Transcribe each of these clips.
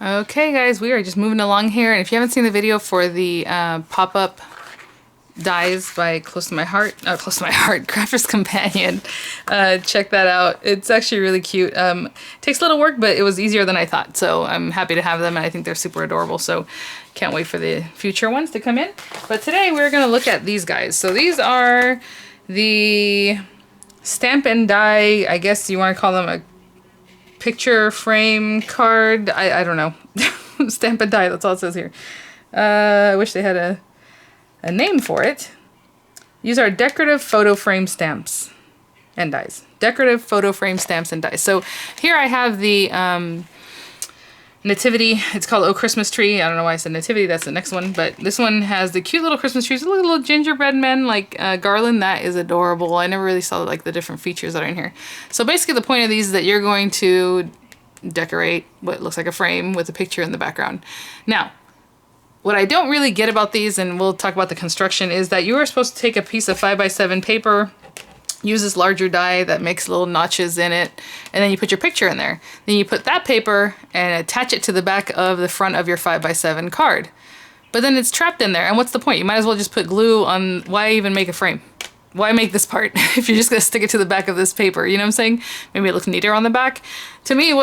Okay guys, we are just moving along here, and if you haven't seen the video for the pop-up dies by Close to My Heart, Crafter's Companion, check that out. It's actually really cute. Takes a little work, but it was easier than I thought, so I'm happy to have them, and I think they're super adorable, so can't wait for the future ones to come in. But today we're going to look at these guys. So these are the stamp and die, I guess you want to call them a picture frame card. I don't know. Stamp and die, that's all it says here. I wish they had a name for it. These are decorative photo frame stamps and dies. Decorative photo frame stamps and dies. So here I have the nativity. It's called Oh Christmas Tree. I don't know why I said nativity. That's the next one. But this one has the cute little Christmas trees. Little gingerbread men like garland. That is adorable. I never really saw like the different features that are in here. So basically the point of these is that you're going to decorate what looks like a frame with a picture in the background. Now, what I don't really get about these, and we'll talk about the construction, is that you are supposed to take a piece of 5x7 paper, use this larger die that makes little notches in it, and then you put your picture in there. Then you put that paper and attach it to the back of the front of your 5x7 card. But then it's trapped in there, and what's the point? You might as well just put glue on. Why even make a frame? Why make this part if you're just gonna stick it to the back of this paper? You know what I'm saying? Maybe it looks neater on the back. To me,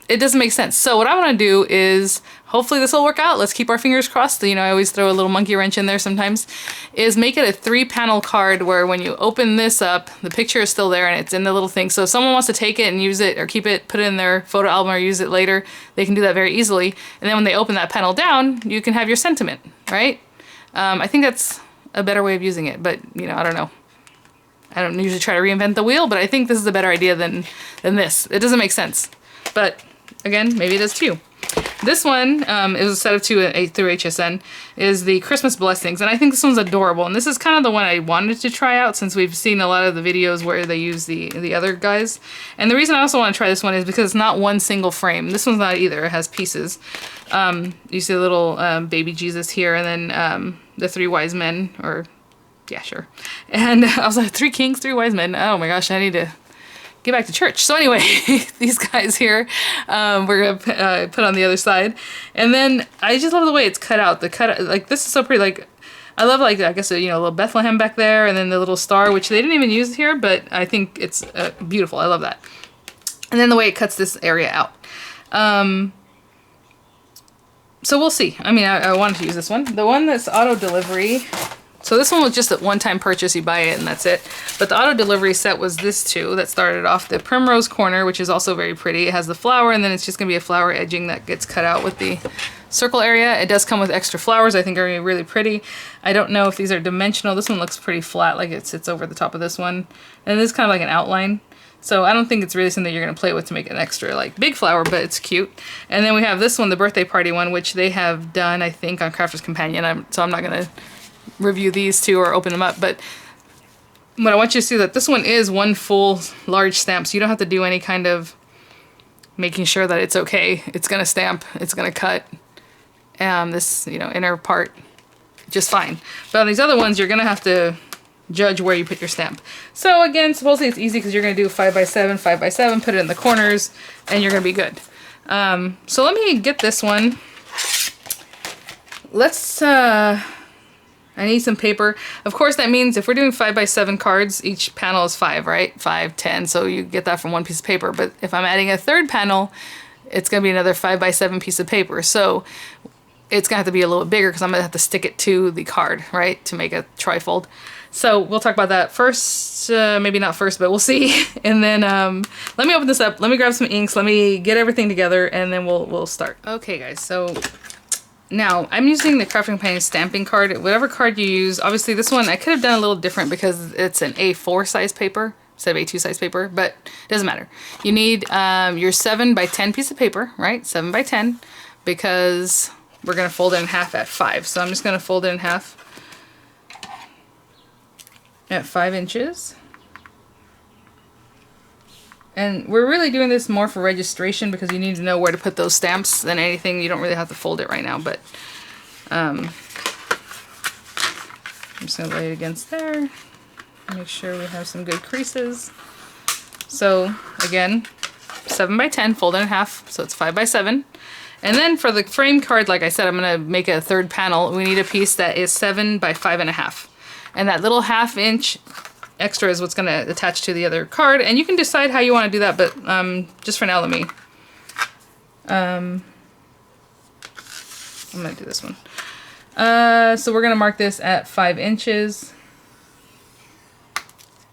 it doesn't make sense. So what I want to do is, hopefully this will work out. Let's keep our fingers crossed. You know, I always throw a little monkey wrench in there sometimes. Is make it a 3-panel card where when you open this up, the picture is still there and it's in the little thing. So if someone wants to take it and use it or keep it, put it in their photo album or use it later, they can do that very easily. And then when they open that panel down, you can have your sentiment, right? I think that's a better way of using it, but you know, I don't know. I don't usually try to reinvent the wheel, but I think this is a better idea than this. It doesn't make sense, but again, maybe it does too. This one is a set of 2 through HSN, is the Christmas Blessings, and I think this one's adorable. And this is kind of the one I wanted to try out since we've seen a lot of the videos where they use the other guys. And the reason I also want to try this one is because it's not one single frame. This one's not either. It has pieces. You see the little baby Jesus here, and then the 3 wise men, or yeah, sure. And I was like, 3 kings, 3 wise men. Oh my gosh, I need to get back to church. So anyway, these guys here, we're gonna put on the other side. And then I just love the way it's cut out. The cut, like this is so pretty. Like I love, like, I guess, you know, a little Bethlehem back there, and then the little star, which they didn't even use here, but I think it's beautiful. I love that. And then the way it cuts this area out. So we'll see. I mean, I wanted to use this one. The one that's auto delivery. So this one was just a one-time purchase, you buy it and that's it. But the auto delivery set was this too, that started off the Primrose Corner, which is also very pretty. It has the flower, and then it's just gonna be a flower edging that gets cut out with the circle area. It does come with extra flowers, I think are really pretty. I don't know if these are dimensional. This one looks pretty flat, like it sits over the top of this one. And this is kind of like an outline. So I don't think it's really something you're gonna play with to make an extra like big flower, but it's cute. And then we have this one, the birthday party one, which they have done, I think, on Crafter's Companion. So I'm not gonna review these two or open them up, but what I want you to see that this one is one full large stamp, so you don't have to do any kind of making sure that it's okay. It's gonna stamp, it's gonna cut this, you know, inner part just fine. But on these other ones, you're gonna have to judge where you put your stamp. So again, supposedly it's easy because you're gonna do 5x7, 5x7, put it in the corners, and you're gonna be good. So let me get this one. Let's I need some paper. Of course, that means if we're doing 5x7 cards, each panel is 5, right? 5, 10, so you get that from one piece of paper. But if I'm adding a third panel, it's gonna be another 5x7 piece of paper. So it's gonna have to be a little bit bigger because I'm gonna have to stick it to the card, right? To make a trifold. So we'll talk about that first, maybe not first, but we'll see. And then let me open this up. Let me grab some inks. Let me get everything together, and then we'll start. Okay, guys, so now, I'm using the Crafting Companion stamping card. Whatever card you use, obviously this one I could have done a little different because it's an A4 size paper instead of A2 size paper, but it doesn't matter. You need your 7x10 piece of paper, right? 7x10, because we're going to fold it in half at 5. So I'm just going to fold it in half at 5 inches. And we're really doing this more for registration because you need to know where to put those stamps than anything. You don't really have to fold it right now, but I'm just going to lay it against there. Make sure we have some good creases. So again, 7x10, fold it in half, so it's 5x7. And then for the frame card, like I said, I'm gonna make a third panel. We need a piece that is 7 by 5.5. And that little 1/2 inch extra is what's gonna attach to the other card. And you can decide how you wanna do that, but just for now, let me, I'm gonna do this one. So we're gonna mark this at 5 inches.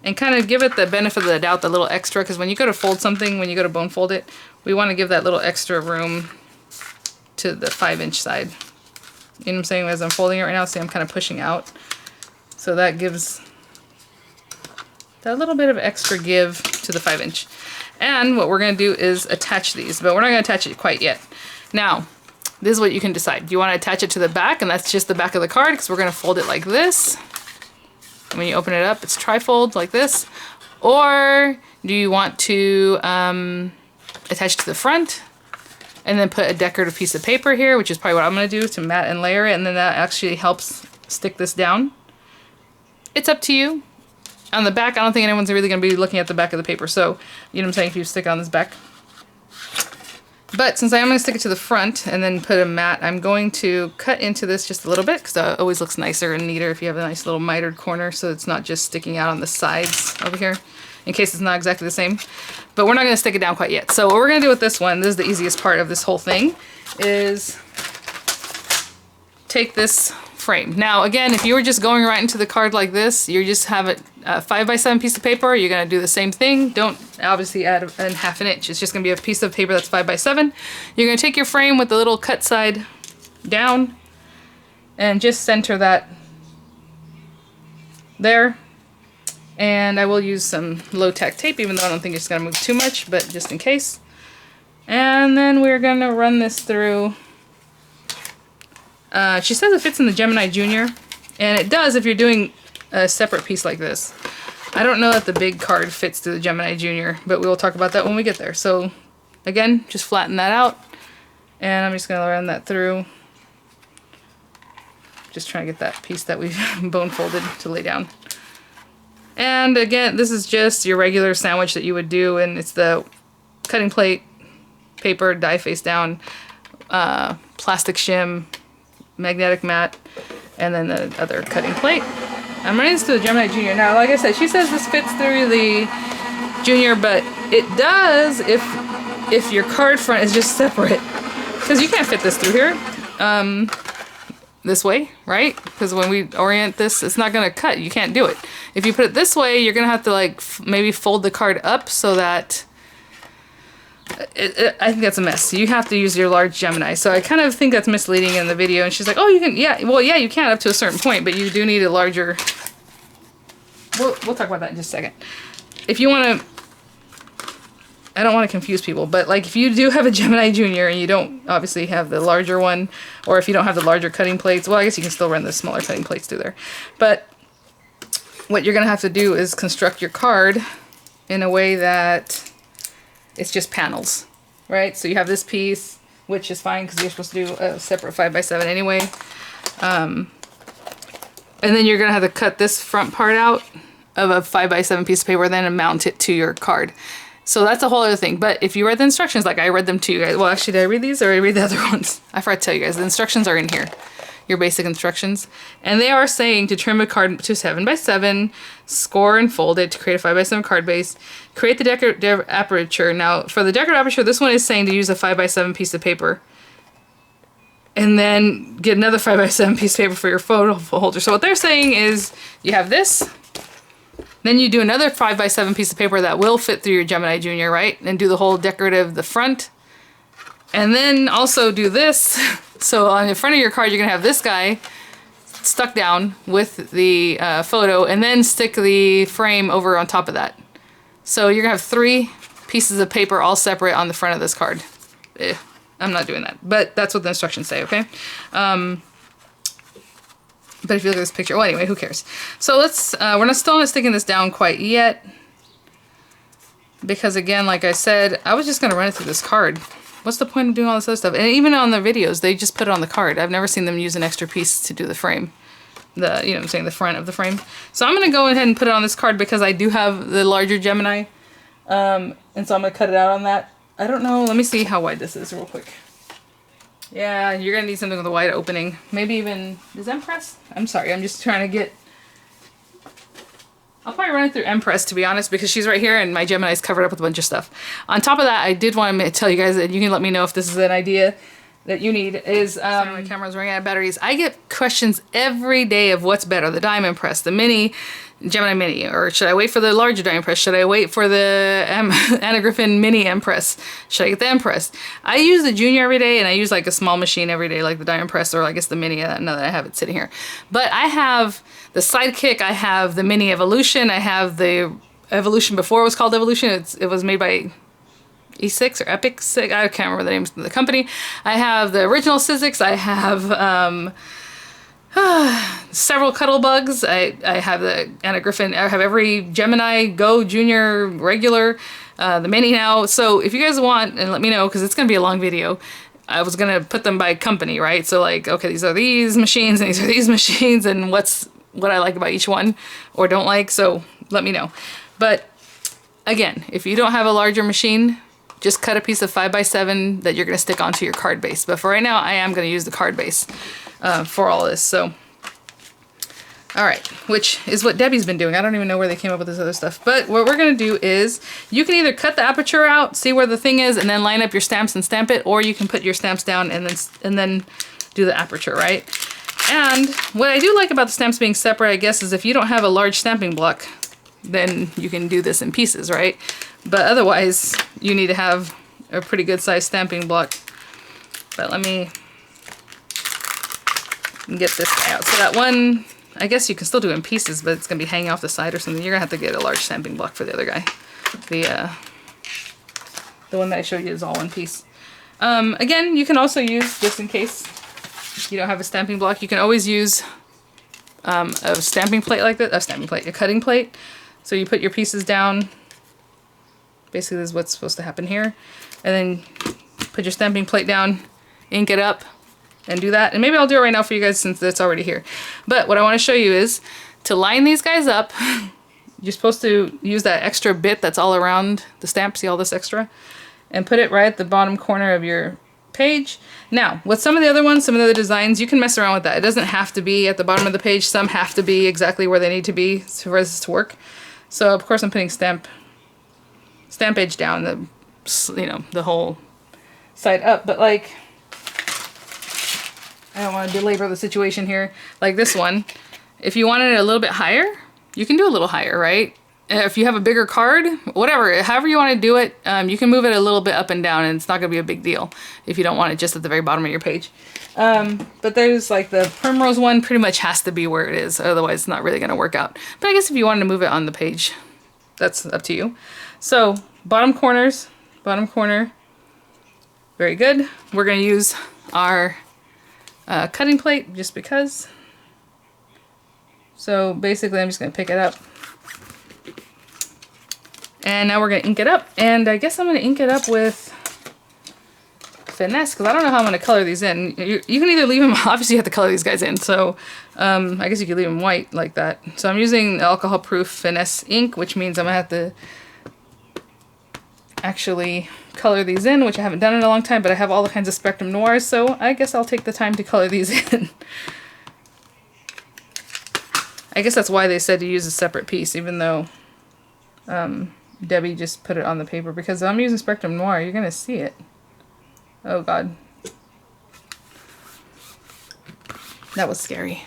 And kind of give it the benefit of the doubt, the little extra, because when you go to fold something, when you go to bone fold it, we want to give that little extra room to the 5-inch side. You know what I'm saying? As I'm folding it right now, see I'm kind of pushing out. So that gives that little bit of extra give to the 5-inch. And what we're going to do is attach these, but we're not going to attach it quite yet. Now, this is what you can decide. Do you want to attach it to the back, and that's just the back of the card, because we're going to fold it like this. When you open it up, it's trifold like this. Or do you want to attach it to the front and then put a decorative piece of paper here, which is probably what I'm going to do to mat and layer it, and then that actually helps stick this down. It's up to you. On the back, I don't think anyone's really going to be looking at the back of the paper, so you know what I'm saying, if you stick it on this back. But since I am going to stick it to the front and then put a mat, I'm going to cut into this just a little bit, because it always looks nicer and neater if you have a nice little mitered corner, so it's not just sticking out on the sides over here, in case it's not exactly the same. But we're not going to stick it down quite yet. So what we're going to do with this one, this is the easiest part of this whole thing, is take this frame. Now again, if you were just going right into the card like this, you just have it 5 by 7 piece of paper, you're going to do the same thing. Don't obviously add an 1/2 inch. It's just going to be a piece of paper that's 5 by 7. You're going to take your frame with the little cut side down and just center that there. And I will use some low-tack tape, even though I don't think it's going to move too much, but just in case. And then we're going to run this through. She says it fits in the Gemini Junior, and it does if you're doing a separate piece like this. I don't know that the big card fits to the Gemini Junior, but we will talk about that when we get there. So again, just flatten that out, and I'm just going to run that through. Just trying to get that piece that we've bone folded to lay down. And again, this is just your regular sandwich that you would do, and it's the cutting plate, paper, die face down, plastic shim, magnetic mat, and then the other cutting plate. I'm running this to the Gemini Junior. Now, like I said, she says this fits through the Junior, but it does if your card front is just separate. Because you can't fit this through here. This way, right? Because when we orient this, it's not going to cut. You can't do it. If you put it this way, you're going to have to like maybe fold the card up so that I think that's a mess. You have to use your large Gemini. So I kind of think that's misleading in the video. And she's like, oh, you can, yeah, well, yeah, you can up to a certain point, but you do need a larger. We'll talk about that in just a second. If you want to, I don't want to confuse people, but like if you do have a Gemini Junior and you don't obviously have the larger one, or if you don't have the larger cutting plates, well, I guess you can still run the smaller cutting plates through there. But what you're going to have to do is construct your card in a way that it's just panels, right? So you have this piece, which is fine because you're supposed to do a separate 5 by 7 anyway. And then you're going to have to cut this front part out of a 5 by 7 piece of paper, then and mount it to your card. So that's a whole other thing. But if you read the instructions, like I read them to you guys, well, actually, did I read these or did I read the other ones? I forgot to tell you guys. The instructions are in here. Your basic instructions. And they are saying to trim a card to 7 by 7, score and fold it to create a 5 by 7 card base, create the decorative aperture. Now, for the decorative aperture, this one is saying to use a 5 by 7 piece of paper. And then get another 5 by 7 piece of paper for your photo holder. So what they're saying is you have this, then you do another 5 by 7 piece of paper that will fit through your Gemini Junior, right? And do the whole decorative, the front. And then also do this. So on the front of your card, you're going to have this guy stuck down with the photo, and then stick the frame over on top of that. So you're going to have 3 pieces of paper all separate on the front of this card. I'm not doing that, but that's what the instructions say, okay? But if you look at this picture, well, anyway, who cares? So let's, we're still not sticking this down quite yet. Because again, like I said, I was just going to run it through this card. What's the point of doing all this other stuff? And even on the videos, they just put it on the card. I've never seen them use an extra piece to do the frame. You know what I'm saying, the front of the frame. So I'm going to go ahead and put it on this card because I do have the larger Gemini. And so I'm going to cut it out on that. I don't know, let me see how wide this is real quick. Yeah, you're gonna need something with a wide opening. Maybe even, is Empress? I'm sorry, I'm just trying to get, I'll probably run it through Empress, to be honest, because she's right here and my Gemini's covered up with a bunch of stuff. On top of that, I did want to tell you guys that you can let me know if this is an idea that you need, is, sorry, my camera's running out of batteries. I get questions every day of what's better, the Diamond Press, the Mini, Gemini Mini, or should I wait for the larger Diamond Press? Should I wait for the Anna Griffin Mini Empress? Should I get the Empress? I use the Junior every day, and I use like a small machine every day, like the Diamond Press, or I guess the Mini, now that I have it sitting here. But I have the Sidekick, I have the Mini Evolution, I have the Evolution before it was called Evolution. It was made by E6 or Epic 6, I can't remember the names of the company. I have the original Sizzix, I have several Cuddle Bugs, I have the Anna Griffin, I have every Gemini, Go, Junior, Regular, the Mini now. So if you guys want, and let me know, because it's going to be a long video, I was going to put them by company, right? So like, okay, these are these machines, and these are these machines, and what I like about each one, or don't like, so let me know. But again, if you don't have a larger machine, just cut a piece of 5x7 that you're going to stick onto your card base. But for right now, I am going to use the card base for all this. So, all right, which is what Debbie's been doing. I don't even know where they came up with this other stuff. But what we're going to do is you can either cut the aperture out, see where the thing is, and then line up your stamps and stamp it, or you can put your stamps down and then do the aperture, right? And what I do like about the stamps being separate, I guess, is if you don't have a large stamping block, then you can do this in pieces, right? But otherwise, you need to have a pretty good sized stamping block. But let me get this guy out. So that one, I guess you can still do it in pieces, but it's going to be hanging off the side or something. You're going to have to get a large stamping block for the other guy. The one that I showed you is all one piece. Again, you can also use, just in case you don't have a stamping block, you can always use a stamping plate like this, a cutting plate. So you put your pieces down. Basically, this is what's supposed to happen here. And then put your stamping plate down, ink it up, and do that. And maybe I'll do it right now for you guys since it's already here. But what I want to show you is to line these guys up, you're supposed to use that extra bit that's all around the stamp. See all this extra? And put it right at the bottom corner of your page. Now, with some of the other ones, some of the other designs, you can mess around with that. It doesn't have to be at the bottom of the page. Some have to be exactly where they need to be for this to work. So, of course, I'm putting stamp edge down, the whole side up. But, like, I don't want to belabor the situation here. Like this one, if you wanted it a little bit higher, you can do a little higher, right? If you have a bigger card, whatever, however you want to do it, you can move it a little bit up and down, and it's not going to be a big deal if you don't want it just at the very bottom of your page. But there's like the Primrose one pretty much has to be where it is, otherwise it's not really going to work out. But I guess if you wanted to move it on the page, that's up to you. So bottom corner, very good. We're going to use our cutting plate just because. So basically I'm just going to pick it up. And now we're going to ink it up. And I guess I'm going to ink it up with Finesse because I don't know how I'm going to color these in. You can either leave them, obviously you have to color these guys in. So I guess you could leave them white like that. So I'm using alcohol-proof Finesse ink, which means I'm going to have to actually color these in, which I haven't done in a long time, but I have all the kinds of Spectrum Noirs, so I guess I'll take the time to color these in. I guess that's why they said to use a separate piece, even though Debbie just put it on the paper, because I'm using Spectrum Noir, you're going to see it. Oh god. That was scary.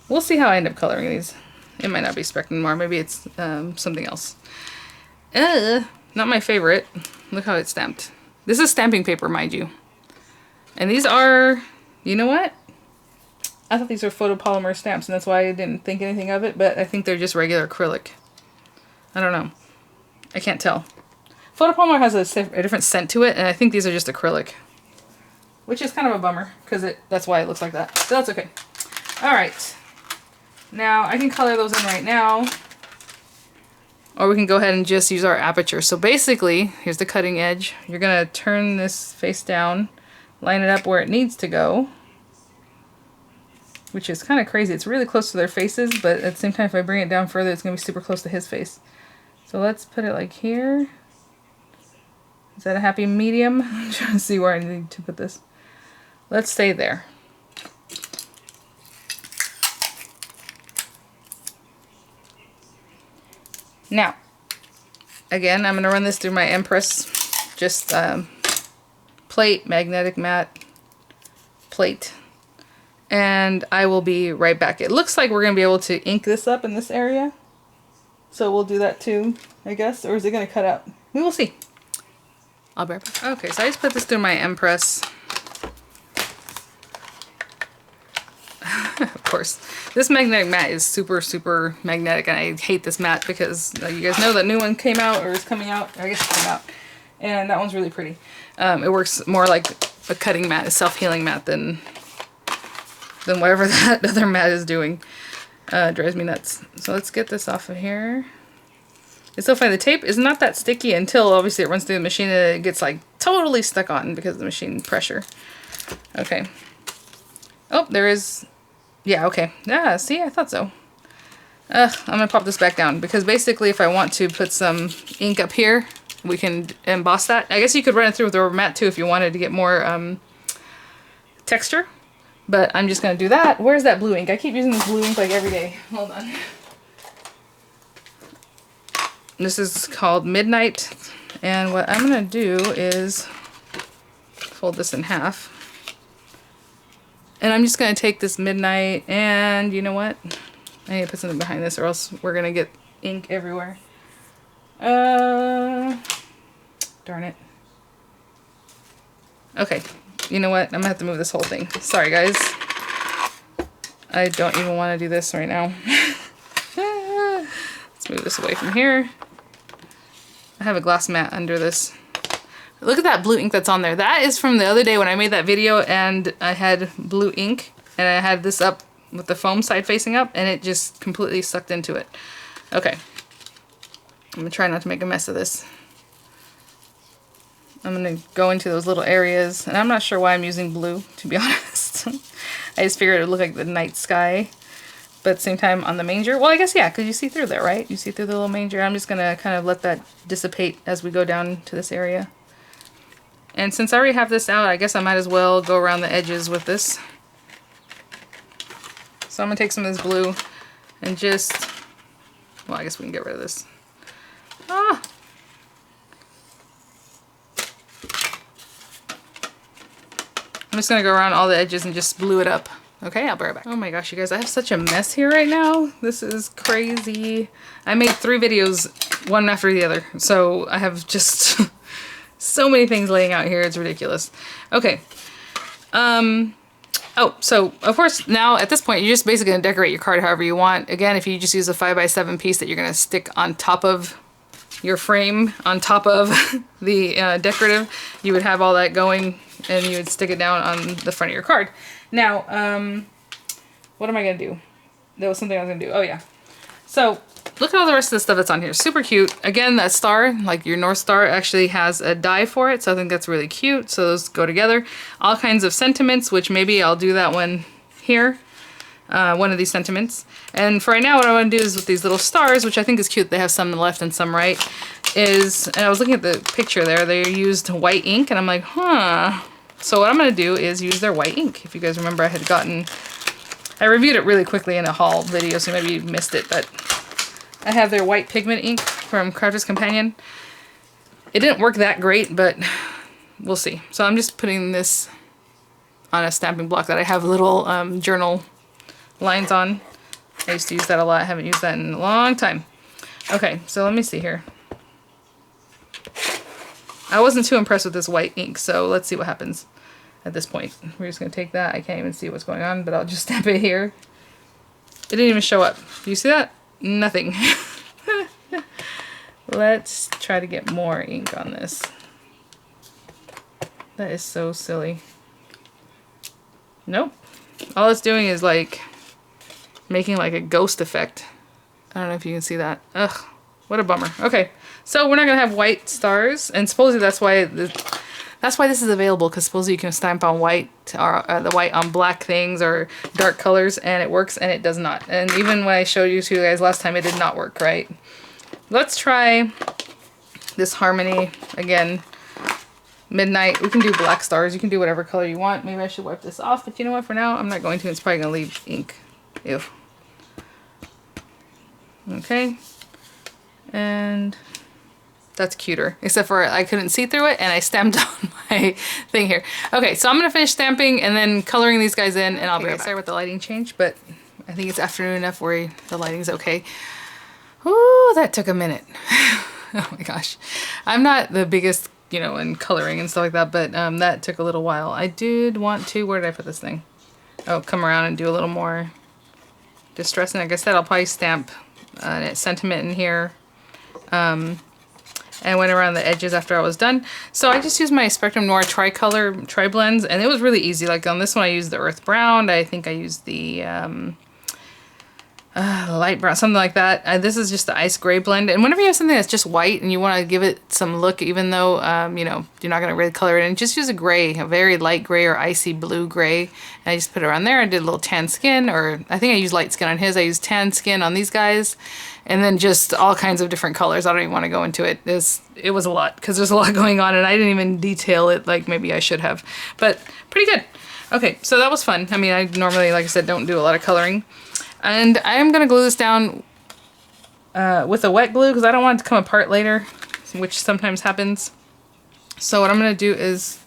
We'll see how I end up coloring these. It might not be Spectrum Noir, maybe it's something else. Not my favorite. Look how it's stamped. This is stamping paper, mind you. And these are, you know what? I thought these were photopolymer stamps, and that's why I didn't think anything of it, but I think they're just regular acrylic. I don't know. I can't tell. Photopolymer has a different scent to it, and I think these are just acrylic. Which is kind of a bummer, because that's why it looks like that. So that's okay. Alright. Now, I can color those in right now. Or we can go ahead and just use our aperture. So basically, here's the cutting edge. You're going to turn this face down, line it up where it needs to go. Which is kind of crazy. It's really close to their faces, but at the same time, if I bring it down further, it's going to be super close to his face. So let's put it like here. Is that a happy medium? I'm trying to see where I need to put this. Let's stay there. Now, again, I'm going to run this through my Empress. Just plate, magnetic matte, plate. And I will be right back. It looks like we're going to be able to ink this up in this area. So we'll do that too, I guess. Or is it going to cut out? We will see. I'll be right back. Okay, so I just put this through my Empress. Of course. This magnetic matte is super, super magnetic, and I hate this matte because you guys know that new one came out, or is coming out. I guess it came out. And that one's really pretty. It works more like a cutting matte, a self-healing matte than whatever that other matte is doing. Drives me nuts. So let's get this off of here. It's so funny, the tape is not that sticky until obviously it runs through the machine and it gets like totally stuck on because of the machine pressure. Okay. Oh, there is, yeah, okay. Yeah, see, I thought so. I'm gonna pop this back down because basically if I want to put some ink up here, we can emboss that. I guess you could run it through with the rubber mat too if you wanted to get more texture. But I'm just gonna do that. Where's that blue ink? I keep using this blue ink like every day. Hold on. This is called Midnight, and what I'm going to do is fold this in half. And I'm just going to take this Midnight, and you know what? I need to put something behind this or else we're going to get ink everywhere. Darn it. Okay, you know what? I'm going to have to move this whole thing. Sorry, guys. I don't even want to do this right now. Let's move this away from here. I have a glass mat under this. Look at that blue ink that's on there. That is from the other day when I made that video and I had blue ink and I had this up with the foam side facing up and it just completely sucked into it. Okay. I'm gonna try not to make a mess of this. I'm gonna go into those little areas and I'm not sure why I'm using blue, to be honest. I just figured it would look like the night sky. But at the same time on the manger, well I guess yeah, because you see through there, right? You see through the little manger. I'm just gonna kind of let that dissipate as we go down to this area. And since I already have this out, I guess I might as well go around the edges with this. So I'm gonna take some of this blue and just, well I guess we can get rid of this. Ah! I'm just gonna go around all the edges and just blue it up. Okay, I'll be right back. Oh my gosh, you guys, I have such a mess here right now. This is crazy. I made 3 videos, one after the other. So I have just so many things laying out here. It's ridiculous. Okay. Oh, so of course now at this point, you're just basically gonna decorate your card however you want. Again, if you just use a 5x7 piece that you're gonna stick on top of your frame, on top of the decorative, you would have all that going and you would stick it down on the front of your card. Now, what am I going to do? There was something I was going to do. Oh, yeah. So, look at all the rest of the stuff that's on here. Super cute. Again, that star, like your North Star, actually has a die for it. So, I think that's really cute. So, those go together. All kinds of sentiments, which maybe I'll do that one here. One of these sentiments. And for right now, what I want to do is with these little stars, which I think is cute. They have some left and some right. And I was looking at the picture there. They used white ink. And I'm like, huh. So what I'm going to do is use their white ink. If you guys remember, I reviewed it really quickly in a haul video, so maybe you missed it, but I have their white pigment ink from Crafter's Companion. It didn't work that great, but we'll see. So I'm just putting this on a stamping block that I have little journal lines on. I used to use that a lot. I haven't used that in a long time. Okay, so let me see here. I wasn't too impressed with this white ink, so let's see what happens at this point. We're just going to take that. I can't even see what's going on, but I'll just stamp it here. It didn't even show up. Do you see that? Nothing. Let's try to get more ink on this. That is so silly. Nope. All it's doing is like making like a ghost effect. I don't know if you can see that. Ugh. What a bummer. Okay, so we're not gonna have white stars, and supposedly that's why this is available, because supposedly you can stamp on white or the white on black things or dark colors, and it works, and it does not. And even when I showed you to you guys last time, it did not work, right? Let's try this Harmony again. midnight. We can do black stars. You can do whatever color you want. Maybe I should wipe this off, but you know what? For now, I'm not going to. It's probably going to leave ink. Ew. Okay. And that's cuter. Except for I couldn't see through it and I stamped on my thing here. Okay, so I'm going to finish stamping and then coloring these guys in, and I'll be right back. Sorry about the lighting change, but I think it's afternoon enough where the lighting's okay. Ooh, that took a minute. Oh my gosh. I'm not the biggest, you know, in coloring and stuff like that, but that took a little while. I did want to, where did I put this thing? Oh, come around and do a little more distress. And like I said, I'll probably stamp sentiment in here. And I went around the edges after I was done. So I just used my Spectrum Noir Tricolor Tri-Blends, and it was really easy. Like on this one I used the Earth Brown. I think I used the light brown, something like that. This is just the ice gray blend. And whenever you have something that's just white and you want to give it some look, even though, you know, you're not going to really color it in, just use a gray, a very light gray or icy blue gray. And I just put it around there. I did a little tan skin, or I think I used light skin on his. I used tan skin on these guys. And then just all kinds of different colors. I don't even want to go into it. It was a lot because there's a lot going on and I didn't even detail it like maybe I should have. But pretty good. Okay, so that was fun. I mean, I normally, like I said, don't do a lot of coloring. And I am going to glue this down with a wet glue because I don't want it to come apart later, which sometimes happens. So what I'm going to do is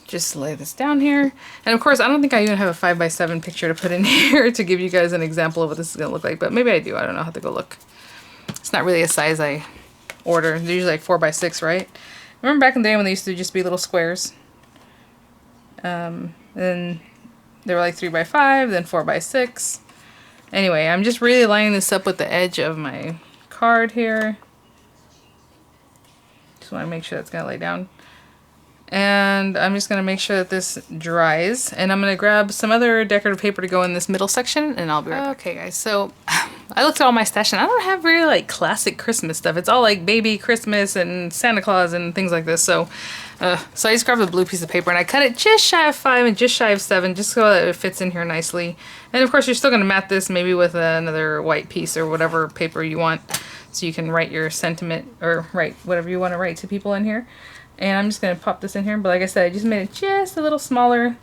just lay this down here. And of course, I don't think I even have a 5x7 picture to put in here to give you guys an example of what this is going to look like. But maybe I do. I don't know how to go look. It's not really a size I order. They're usually like 4x6, right? Remember back in the day when they used to just be little squares? Then they were like 3x5, then 4x6. Anyway, I'm just really lining this up with the edge of my card here. Just want to make sure that's going to lay down. And I'm just going to make sure that this dries. And I'm going to grab some other decorative paper to go in this middle section, and I'll be right back. Okay, guys, so I looked at all my stash, and I don't have really, like, classic Christmas stuff. It's all, like, baby Christmas and Santa Claus and things like this. So I just grabbed a blue piece of paper, and I cut it just shy of 5 and just shy of 7, just so that it fits in here nicely. And, of course, you're still going to mat this maybe with another white piece or whatever paper you want, so you can write your sentiment or write whatever you want to write to people in here. And I'm just going to pop this in here. But like I said, I just made it just a little smaller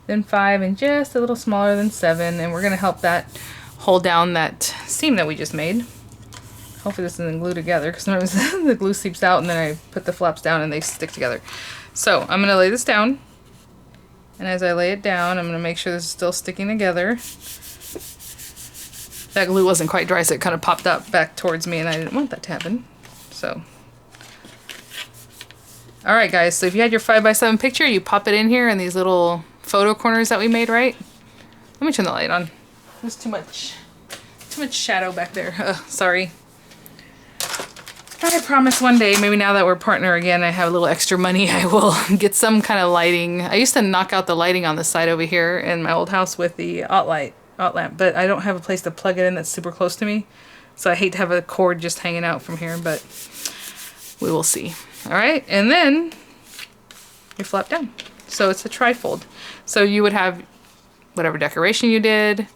than 5 and just a little smaller than 7. And we're going to help that hold down that seam that we just made. Hopefully this isn't glued together, because sometimes the glue seeps out and then I put the flaps down and they stick together. So I'm going to lay this down. And as I lay it down, I'm going to make sure this is still sticking together. That glue wasn't quite dry, so it kind of popped up back towards me, and I didn't want that to happen. So... Alright guys, so if you had your 5x7 picture, you pop it in here in these little photo corners that we made, right? Let me turn the light on. There's too much shadow back there. Sorry. I promise one day, maybe now that we're partner again, I have a little extra money, I will get some kind of lighting. I used to knock out the lighting on the side over here in my old house with the OT lamp, but I don't have a place to plug it in that's super close to me. So I hate to have a cord just hanging out from here, but we will see. Alright, and then you flap down. So it's a trifold. So you would have whatever decoration you did,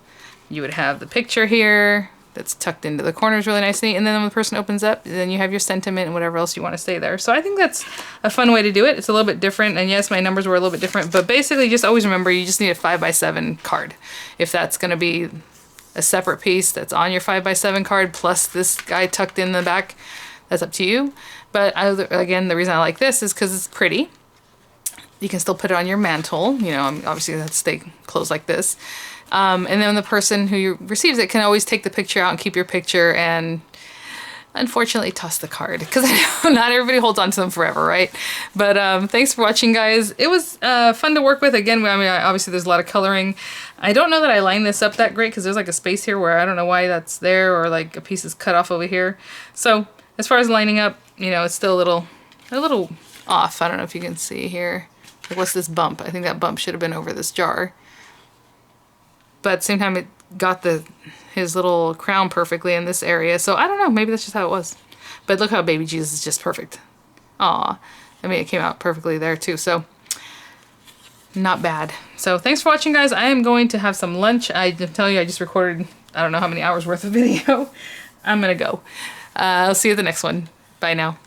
you would have the picture here that's tucked into the corners really nicely, and then when the person opens up, then you have your sentiment and whatever else you want to say there. So I think that's a fun way to do it. It's a little bit different, and yes, my numbers were a little bit different, but basically just always remember you just need a 5x7 card. If that's going to be a separate piece that's on your 5x7 card plus this guy tucked in the back, that's up to you. But again, the reason I like this is because it's pretty. You can still put it on your mantle. You know, obviously it has to stay closed like this. And then the person who receives it can always take the picture out and keep your picture and unfortunately toss the card. Because I know not everybody holds on to them forever, right? But thanks for watching, guys. It was fun to work with. Again, I mean, obviously there's a lot of coloring. I don't know that I lined this up that great because there's like a space here where I don't know why that's there, or like a piece is cut off over here. So as far as lining up, you know, it's still a little off. I don't know if you can see here. Like, what's this bump? I think that bump should have been over this jar. But at the same time, it got his little crown perfectly in this area. So I don't know. Maybe that's just how it was. But look how baby Jesus is just perfect. Aw. I mean, it came out perfectly there too. So not bad. So thanks for watching, guys. I am going to have some lunch. I'm telling you, I just recorded I don't know how many hours worth of video. I'm going to go. I'll see you at the next one. Bye now.